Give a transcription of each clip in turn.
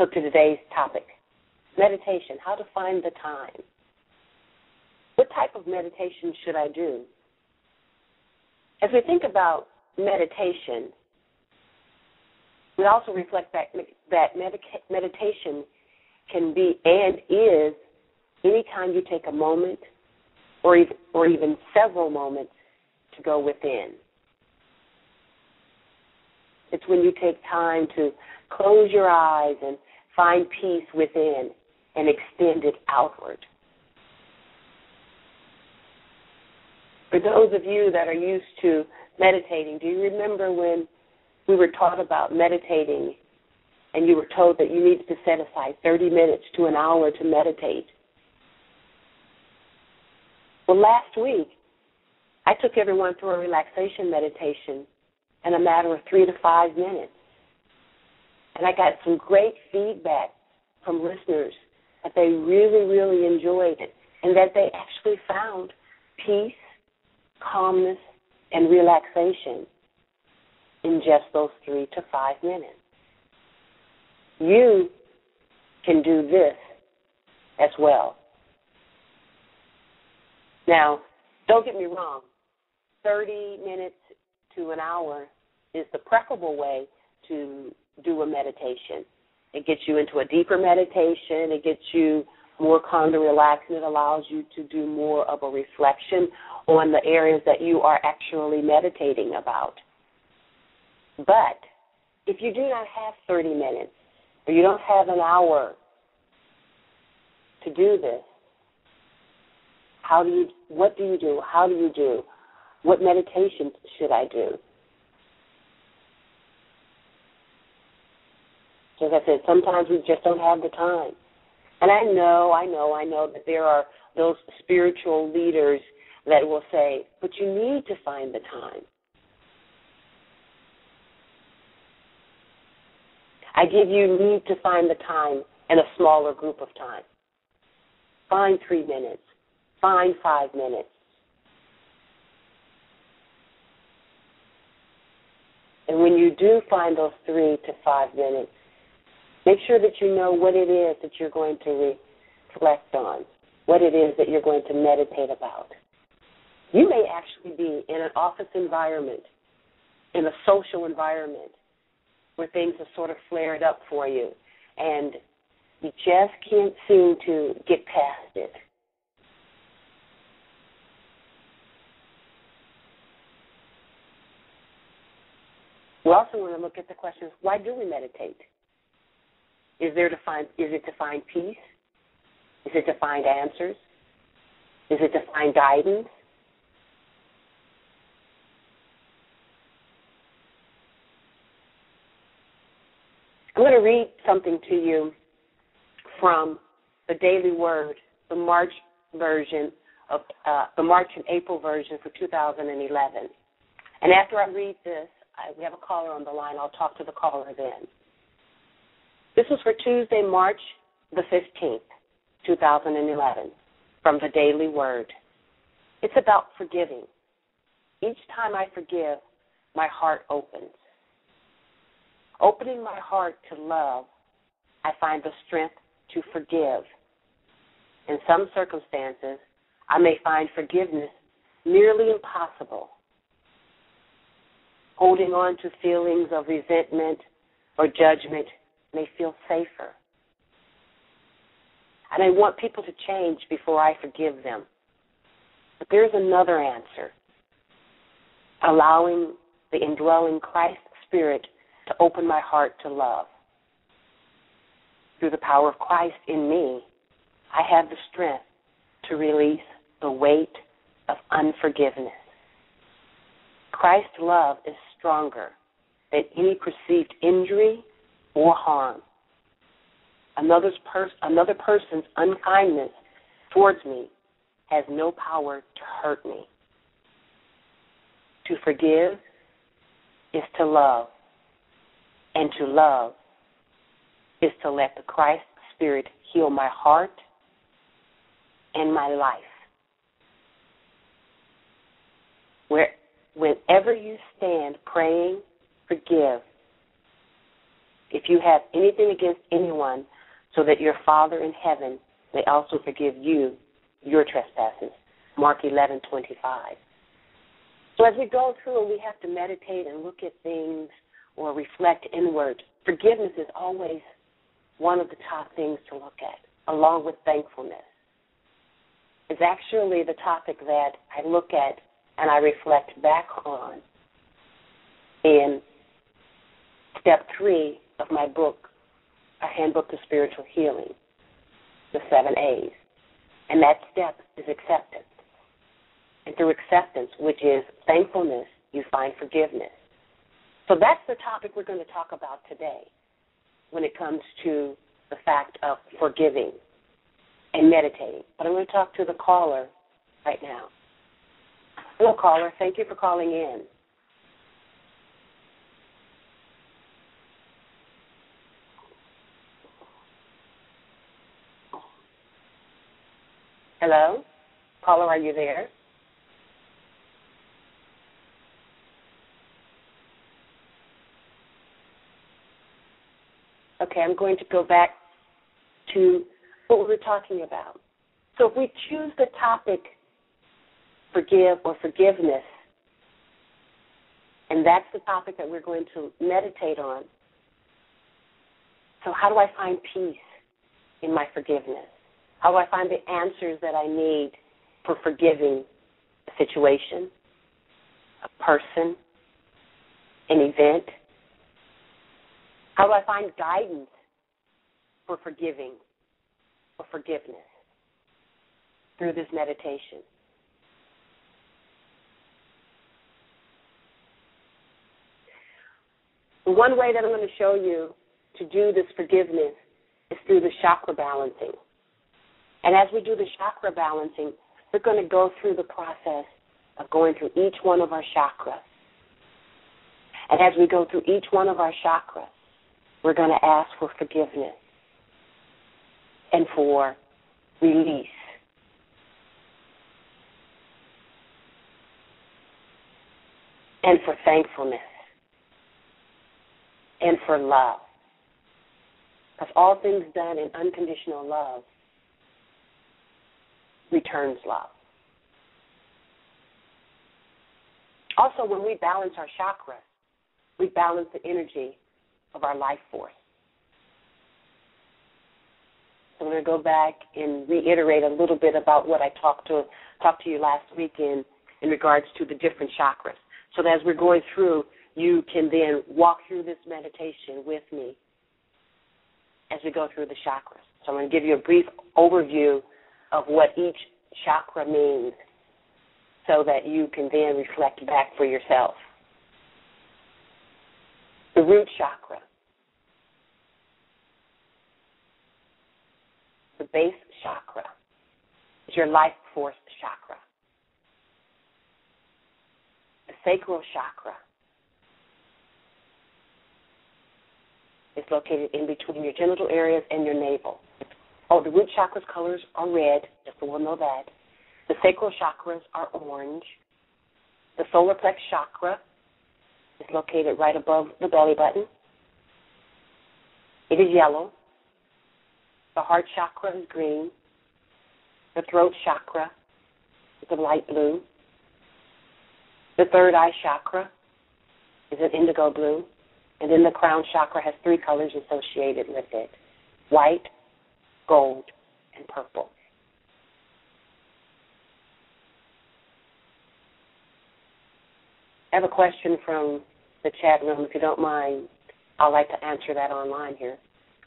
So to today's topic, meditation, how to find the time. What type of meditation should I do? As we think about meditation, we also reflect that meditation can be and is anytime you take a moment or even several moments to go within. It's when you take time to close your eyes and find peace within and extend it outward. For those of you that are used to meditating, do you remember when we were taught about meditating and you were told that you needed to set aside 30 minutes to an hour to meditate? Well, last week, I took everyone through a relaxation meditation in a matter of 3 to 5 minutes. And I got some great feedback from listeners that they really, really enjoyed it and that they actually found peace, calmness, and relaxation in just those 3 to 5 minutes. You can do this as well. Now, don't get me wrong, 30 minutes to an hour is the preferable way to do a meditation. It gets you into a deeper meditation. It gets you more calm and relaxed, and it allows you to do more of a reflection on the areas that you are actually meditating about. But if you do not have 30 minutes or you don't have an hour to do this, what do you do? How do you do? What meditation should I do? So as I said, sometimes we just don't have the time. And I know that there are those spiritual leaders that will say, but you need to find the time. I give you need to find the time in a smaller group of time. Find 3 minutes. Find 5 minutes. And when you do find those 3 to 5 minutes, make sure that you know what it is that you're going to reflect on, what it is that you're going to meditate about. You may actually be in an office environment, in a social environment, where things have sort of flared up for you, and you just can't seem to get past it. We also want to look at the questions, why do we meditate? Is it to find peace? Is it to find answers? Is it to find guidance? I'm going to read something to you from the Daily Word, the March version of the March and April version for 2011. And after I read this, we have a caller on the line. I'll talk to the caller then. This was for Tuesday, March the 15th, 2011, from the Daily Word. It's about forgiving. Each time I forgive, my heart opens. Opening my heart to love, I find the strength to forgive. In some circumstances, I may find forgiveness nearly impossible. Holding on to feelings of resentment or judgment may feel safer. And I want people to change before I forgive them. But there's another answer. Allowing the indwelling Christ Spirit to open my heart to love. Through the power of Christ in me, I have the strength to release the weight of unforgiveness. Christ's love is stronger than any perceived injury or harm. Another person's unkindness towards me has no power to hurt me. To forgive is to love, and to love is to let the Christ Spirit heal my heart and my life. Whenever you stand praying, forgive, if you have anything against anyone, so that your Father in heaven may also forgive you your trespasses. Mark 11:25. So as we go through, we have to meditate and look at things or reflect inward. Forgiveness is always one of the top things to look at, along with thankfulness. It's actually the topic that I look at and I reflect back on in step 3 of my book, A Handbook to Spiritual Healing, the 7 A's. And that step is acceptance. And through acceptance, which is thankfulness, you find forgiveness. So that's the topic we're going to talk about today when it comes to the fact of forgiving and meditating. But I'm going to talk to the caller right now. Hello, caller. Thank you for calling in. Hello? Caller, are you there? Okay, I'm going to go back to what we were talking about. So if we choose the topic forgive or forgiveness, and that's the topic that we're going to meditate on, so how do I find peace in my forgiveness? How do I find the answers that I need for forgiving a situation, a person, an event? How do I find guidance for forgiving or forgiveness through this meditation? One way that I'm going to show you to do this forgiveness is through the chakra balancing. And as we do the chakra balancing, we're going to go through the process of going through each one of our chakras. And as we go through each one of our chakras, we're going to ask for forgiveness and for release. And for thankfulness. And for love. Because all things done in unconditional love returns love. Also, when we balance our chakras, we balance the energy of our life force. So I'm going to go back and reiterate a little bit about what I talked to you last week in regards to the different chakras. So that as we're going through, you can then walk through this meditation with me as we go through the chakras. So I'm going to give you a brief overview of what each chakra means so that you can then reflect back for yourself. The root chakra, the base chakra, is your life force chakra. The sacral chakra is located in between your genital areas and your navel. Oh, the root chakra's colors are red, just so we'll know that. The sacral chakras are orange. The solar plex chakra is located right above the belly button. It is yellow. The heart chakra is green. The throat chakra is a light blue. The third eye chakra is an indigo blue. And then the crown chakra has 3 colors associated with it: white, gold, and purple. I have a question from the chat room. If you don't mind, I'd like to answer that online here,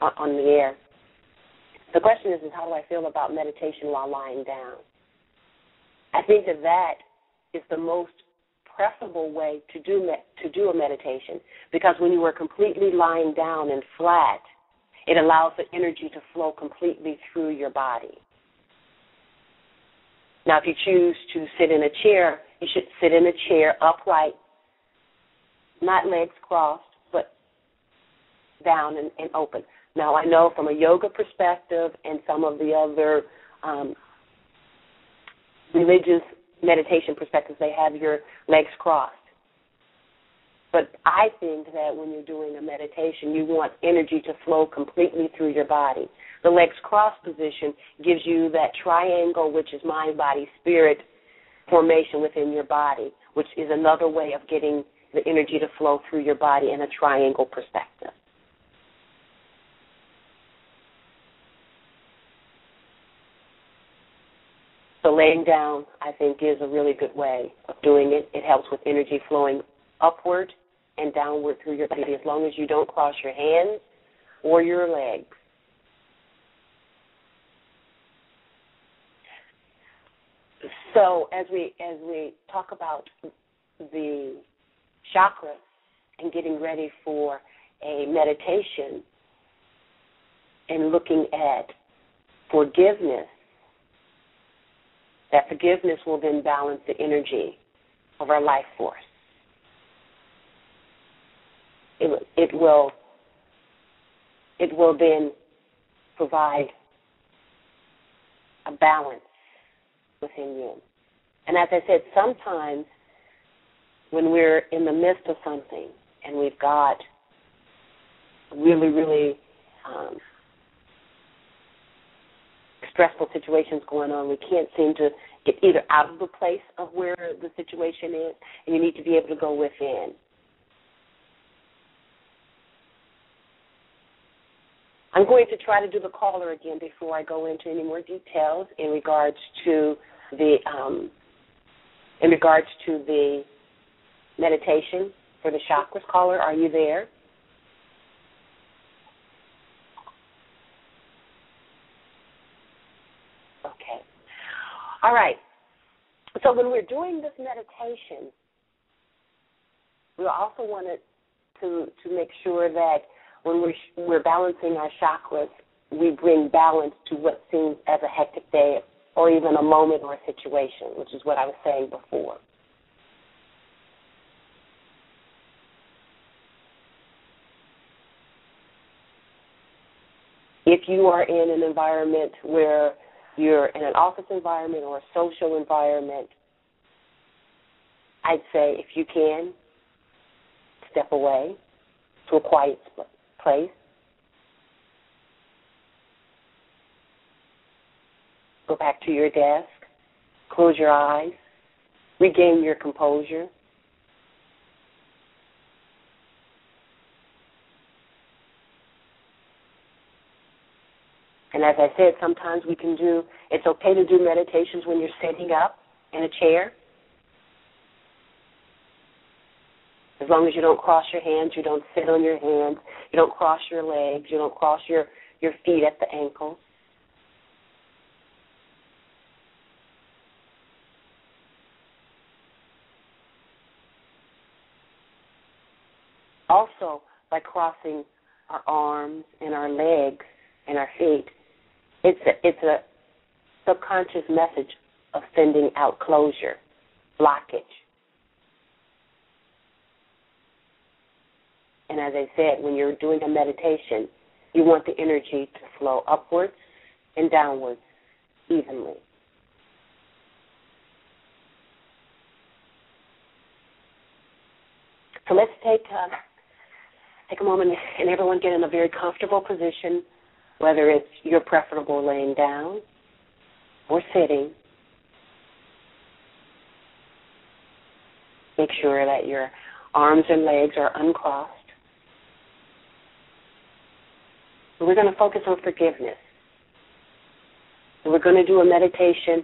on the air. The question is how do I feel about meditation while lying down? I think that is the most preferable way to do a meditation, because when you are completely lying down and flat, it allows the energy to flow completely through your body. Now, if you choose to sit in a chair, you should sit in a chair upright, not legs crossed, but down and open. Now, I know from a yoga perspective and some of the other religious meditation perspectives, they have your legs crossed. But I think that when you're doing a meditation, you want energy to flow completely through your body. The legs cross position gives you that triangle, which is mind, body, spirit formation within your body, which is another way of getting the energy to flow through your body in a triangle perspective. So laying down, I think, is a really good way of doing it. It helps with energy flowing upward and downward through your body, as long as you don't cross your hands or your legs. So as we talk about the chakra and getting ready for a meditation and looking at forgiveness, that forgiveness will then balance the energy of our life force. It will then provide a balance within you. And as I said, sometimes when we're in the midst of something and we've got really, really stressful situations going on, we can't seem to get either out of the place of where the situation is, and you need to be able to go within. I'm going to try to do the caller again before I go into any more details in regards to the meditation for the chakras. Caller, are you there? Okay. All right. So when we're doing this meditation, we also wanted to make sure that when we're balancing our chakras, we bring balance to what seems as a hectic day or even a moment or a situation, which is what I was saying before. If you are in an environment where you're in an office environment or a social environment, I'd say if you can, step away to a quiet place. Go back to your desk, close your eyes, regain your composure. And as I said, sometimes it's okay to do meditations when you're sitting up in a chair. As long as you don't cross your hands, you don't sit on your hands, you don't cross your legs, you don't cross your feet at the ankles. Also, by crossing our arms and our legs and our feet, it's a subconscious message of sending out closure, blockage. And as I said, when you're doing a meditation, you want the energy to flow upwards and downwards evenly. So let's take a moment and everyone get in a very comfortable position, whether it's your preferable laying down or sitting. Make sure that your arms and legs are uncrossed. We're going to focus on forgiveness. And we're going to do a meditation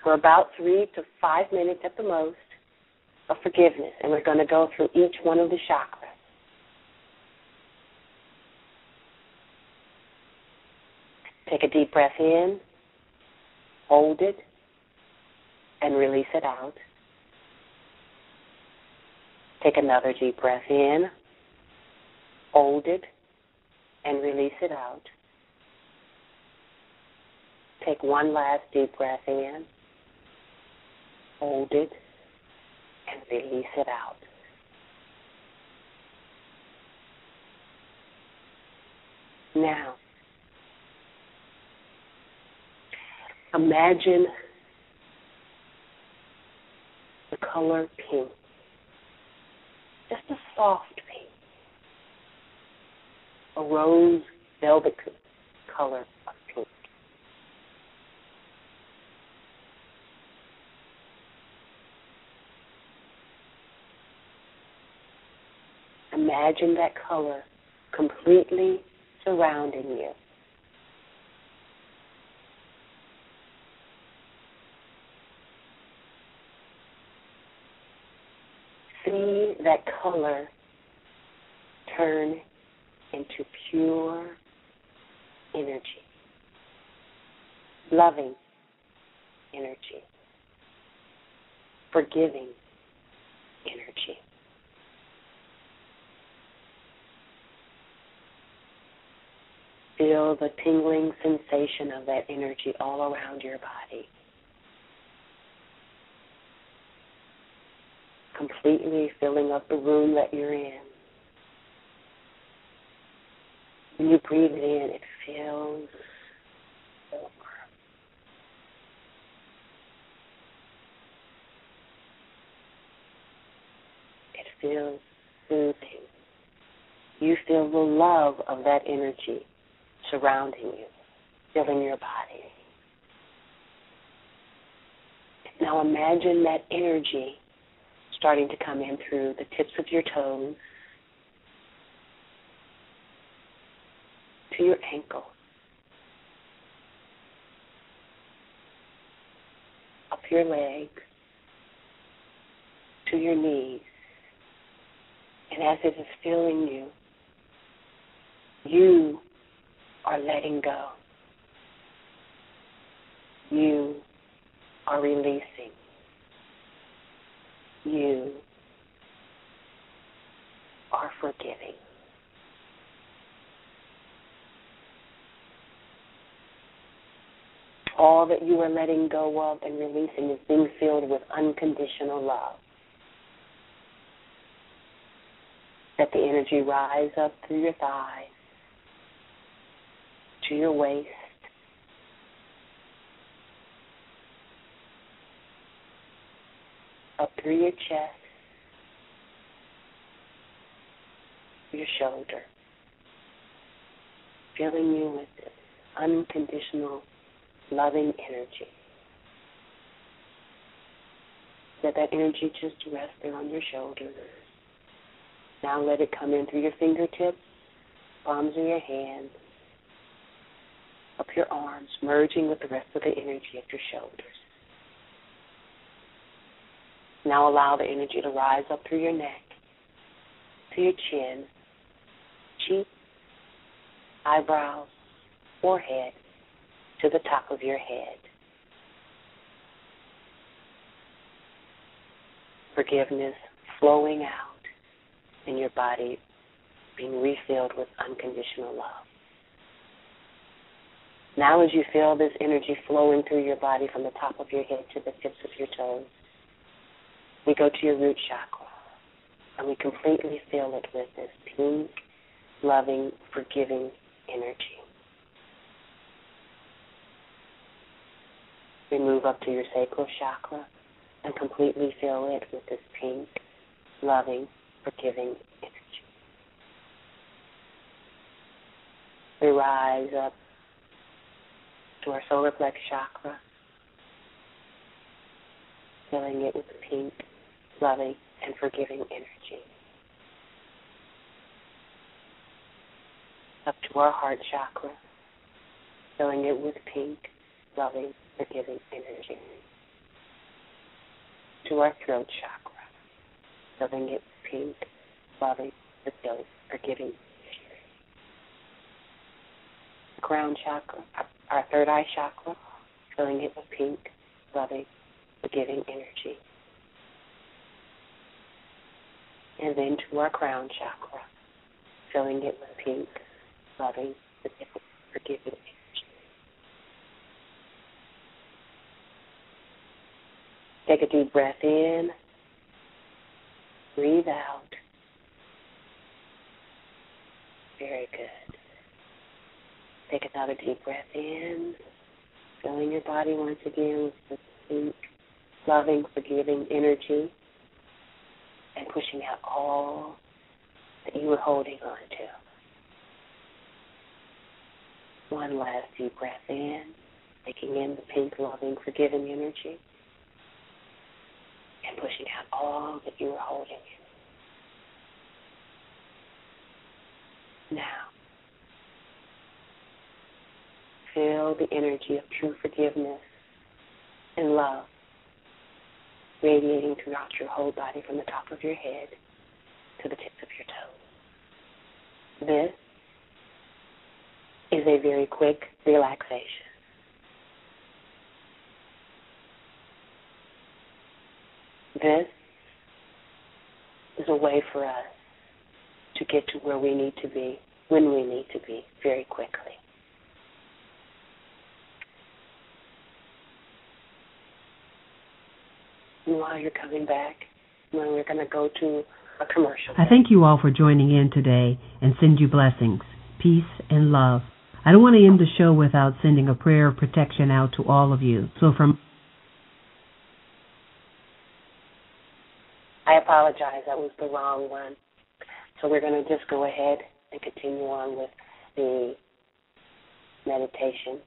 for about 3 to 5 minutes at the most of forgiveness. And we're going to go through each one of the chakras. Take a deep breath in, hold it, and release it out. Take another deep breath in, hold it, and release it out. Take one last deep breath in, hold it, and release it out. Now, imagine the color pink. Just a soft pink, a rose velvet color of pink. Imagine that color completely surrounding you. See that color turn into pure energy, loving energy, forgiving energy. Feel the tingling sensation of that energy all around your body. Completely filling up the room that you're in. When you breathe it in, it feels warm. It feels soothing. You feel the love of that energy surrounding you, filling your body. Now imagine that energy starting to come in through the tips of your toes to your ankles, up your legs, to your knees. And as it is filling you, you are letting go. You are releasing. You are forgiving. All that you are letting go of and releasing is being filled with unconditional love. Let the energy rise up through your thighs, to your waist, up through your chest, your shoulder, filling you with this unconditional, loving energy. Let that energy just rest there on your shoulders. Now let it come in through your fingertips, palms of your hands, up your arms, merging with the rest of the energy at your shoulders. Now allow the energy to rise up through your neck, to your chin, cheek, eyebrows, forehead, to the top of your head. Forgiveness flowing out in your body, being refilled with unconditional love. Now as you feel this energy flowing through your body from the top of your head to the tips of your toes, we go to your root chakra, and we completely fill it with this pink, loving, forgiving energy. We move up to your sacral chakra and completely fill it with this pink, loving, forgiving energy. We rise up to our solar plex chakra, filling it with pink, loving, and forgiving energy. Up to our heart chakra, filling it with pink, loving, forgiving energy. To our throat chakra, filling it with pink, loving, forgiving energy. Crown chakra, our third eye chakra, filling it with pink, loving, forgiving energy. And then to our crown chakra, filling it with pink, loving, forgiving energy. Take a deep breath in, breathe out. Very good. Take another deep breath in, filling your body once again with the pink, loving, forgiving energy, and pushing out all that you were holding on to. One last deep breath in, taking in the pink, loving, forgiving energy, and pushing out all that you were holding in. Now, feel the energy of true forgiveness and love radiating throughout your whole body from the top of your head to the tips of your toes. This is a very quick relaxation. This is a way for us to get to where we need to be, when we need to be, very quickly. And while you're coming back, we're going to go to a commercial. I thank you all for joining in today and send you blessings, peace, and love. I don't want to end the show without sending a prayer of protection out to all of you. I apologize, that was the wrong one. So we're going to just go ahead and continue on with the meditation.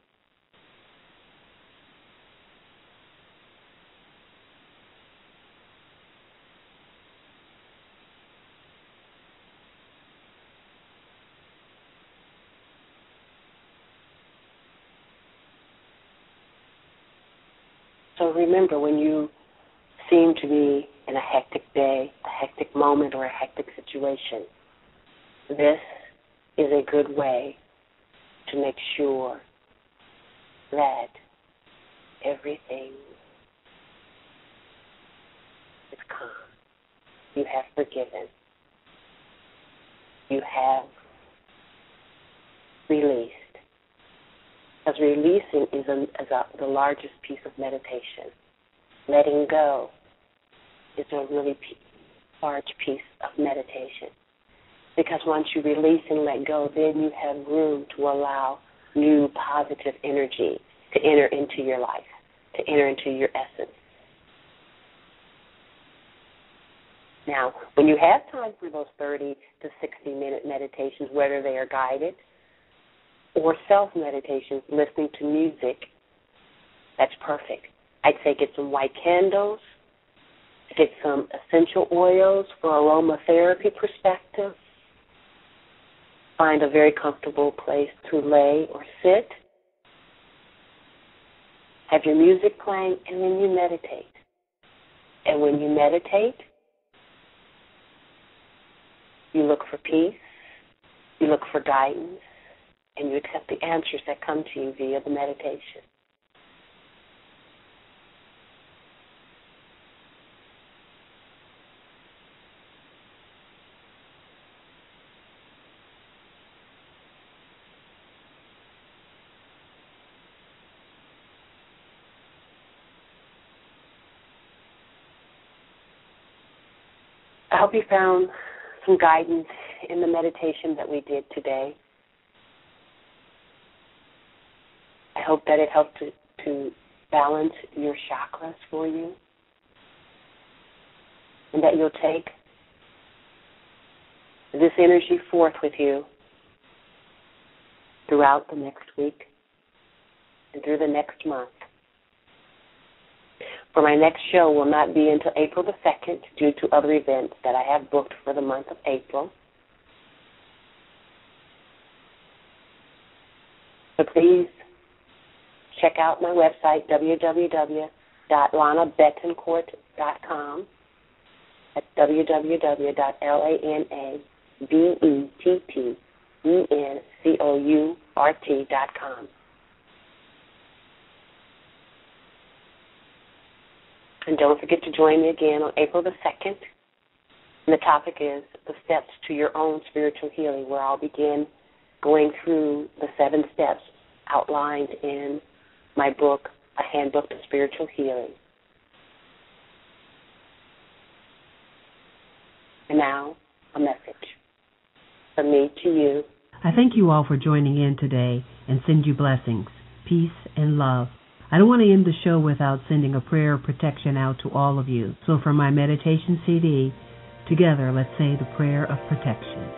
So remember, when you seem to be in a hectic day, a hectic moment, or a hectic situation, this is a good way to make sure that everything is calm. You have forgiven. You have released. Because releasing is the largest piece of meditation. Letting go is a really large piece of meditation. Because once you release and let go, then you have room to allow new positive energy to enter into your life, to enter into your essence. Now, when you have time for those 30 to 60-minute meditations, whether they are guided or self-meditations, listening to music, that's perfect. I'd say get some white candles, get some essential oils for aromatherapy perspective, find a very comfortable place to lay or sit, have your music playing, and then you meditate. And when you meditate, you look for peace, you look for guidance, and you accept the answers that come to you via the meditation. I hope you found some guidance in the meditation that we did today. I hope that it helped to balance your chakras for you, and that you'll take this energy forth with you throughout the next week and through the next month. For my next show will not be until April the 2nd due to other events that I have booked for the month of April. So please check out my website, www.lanabetancourt.com. That's www.LANABETTENCOURT.com. And don't forget to join me again on April the 2nd. And the topic is the steps to your own spiritual healing, where I'll begin going through the 7 steps outlined in my book, A Handbook to Spiritual Healing. And now, a message from me to you. I thank you all for joining in today and send you blessings, peace, and love. I don't want to end the show without sending a prayer of protection out to all of you. So for my meditation CD, Together, let's say the prayer of protection.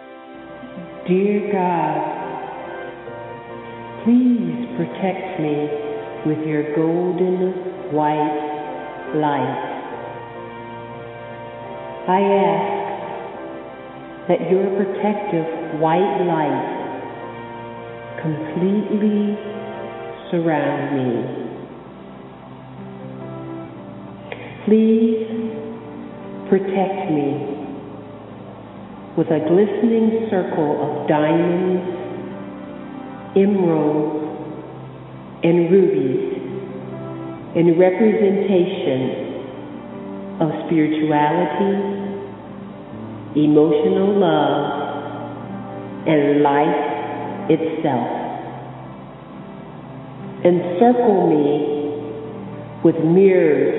Dear God, please protect me with your golden white light. I ask that your protective white light completely surround me. Please protect me with a glistening circle of diamonds, emeralds, and rubies in representation of spirituality, emotional love, and life itself. Encircle me with mirrors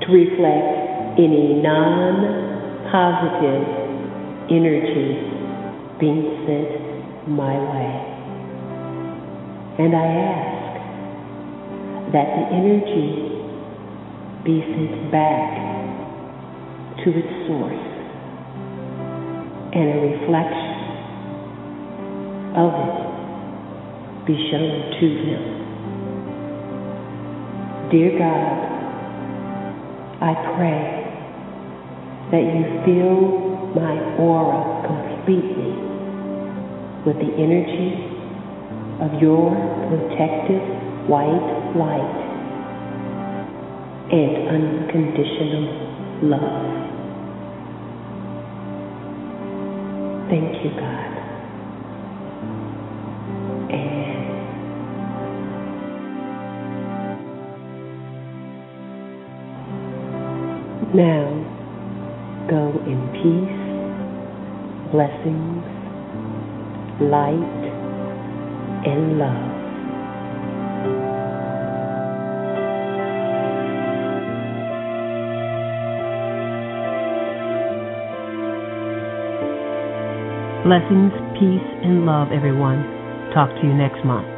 to reflect any non-positive energy being sent my way. And I ask that the energy be sent back to its source and a reflection of it be shown to them. Dear God, I pray that you fill my aura completely with the energy of your protective white light and unconditional love. Thank you, God. Now, go in peace, blessings, light, and love. Blessings, peace, and love, everyone. Talk to you next month.